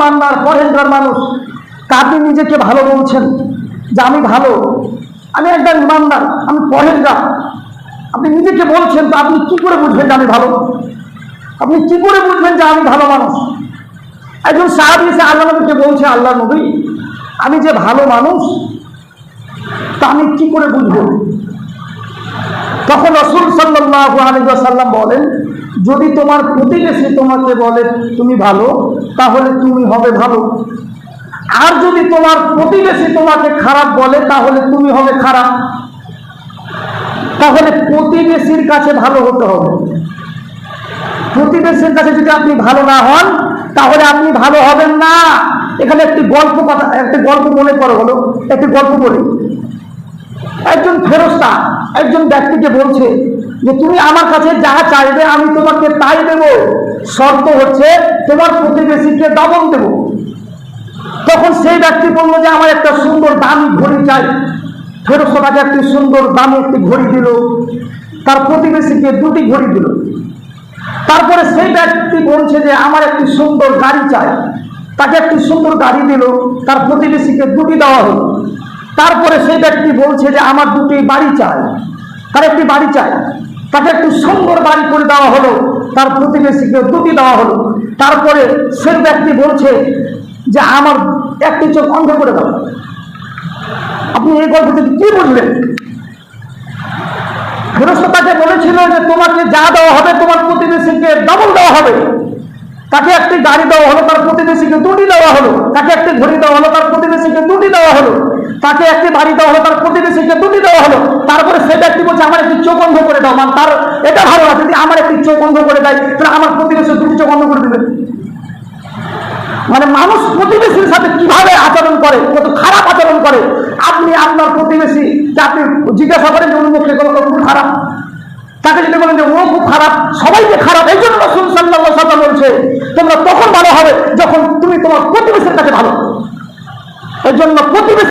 ইমানদার পরহেজগার মানুষ, তা আপনি নিজেকে ভালো বলছেন যে আমি ভালো, আমি একজন ইমানদার, আমি পরহেজগার, আপনি নিজেকে বলছেন, তো আপনি কি করে বুঝবেন যে আমি ভালো? আপনি কি করে বুঝবেন যে আমি ভালো মানুষ? একজন সাহাবী এসে আল্লাহ নবীকে বলছে, আল্লাহ নবী, আমি যে ভালো মানুষ তা আমি কি করে বুঝবো? তখন রাসূল সাল্লাল্লাহু আলাইহি ওয়াসাল্লাম বলেন, যদি তোমার প্রতিবেশী তোমাকে বলে তুমি ভালো, তাহলে তুমি হবে ভালো। আর যদি তোমার প্রতিবেশী তোমাকে খারাপ বলে, তাহলে তুমি হবে খারাপ। তাহলে প্রতিবেশীর কাছে ভালো হতে হবে। প্রতিবেশীর কাছে যদি আপনি ভালো না হন, তাহলে আপনি ভালো হবেন না। এখানে একটি গল্প মনে পড়ে হলো, একটি গল্প বলি। একজন ফেরেশতা একজন ব্যক্তিকে বলছে যে তুমি আমার কাছে যা চাইবে আমি তোমাকে তাই দেব, শর্ত হচ্ছে তোমার প্রতিবেশীকে দমন দেব। তখন সেই ব্যক্তি বলল যে আমার একটা সুন্দর দামি ঘড়ি চাই। ফেরেশতাকে একটি সুন্দর দামি একটি ঘড়ি দিল, তার প্রতিবেশীকে দুটি ঘড়ি দিল। তারপরে সেই ব্যক্তি বলছে যে আমার একটি সুন্দর গাড়ি চাই, তাকে একটি সুন্দর গাড়ি দিল, তার প্রতিবেশীকে দুটি দেওয়া হলো। তারপরে সেই ব্যক্তি বলছে যে আমার দুটি বাড়ি চাই, তার একটি বাড়ি চাই, তাকে একটি সুন্দর বাড়ি করে দেওয়া হলো, তার প্রতিবেশীকে দুটি দেওয়া হলো। তারপরে সেই ব্যক্তি বলছে যে আমার একটি চোখ অন্ধ করে দাও। আপনি এই গল্প থেকে কি বুঝলেন? ফেরেশতা তাকে বলেছিল যে তোমাকে যা দেওয়া হবে তোমার প্রতিবেশীকে ডবল দেওয়া হবে। তাকে একটি গাড়ি দেওয়া হলো, তার প্রতিবেশীকে দুটি দেওয়া হলো। তাকে একটি ঘড়ি দেওয়া হলো, তার প্রতিবেশীকে দুটি দেওয়া হলো। তাকে একটি বাড়ি দেওয়া হলো, তার প্রতিবেশীকে দুটি দেওয়া হলো। তারপরে সে ব্যক্তি বলছে আমার একটি চোখ বন্ধ করে দাও। মানে তার এটা ভালো না, যদি আমার একটি চোখ বন্ধ করে দেয় তাহলে আমার প্রতিবেশী দুটি চোখ বন্ধ করে দেবে। মানে মানুষ প্রতিবেশীর সাথে কিভাবে আচরণ করে, কত খারাপ আচরণ করে। আপনি আপনার প্রতিবেশী আপনি জিজ্ঞাসা করেন যে উনি মুখে খুব খারাপ, তাকে যদি বলেন যে ও খুব খারাপ, সবাই যে খারাপ। এই জন্য রাসূল সাল্লাল্লাহু আলাইহি ওয়াসাল্লাম বলছে তোমরা তখন ভালো হবে যখন তুমি তোমার প্রতিবেশীর কাছে ভালো। এই জন্য প্রতিবেশী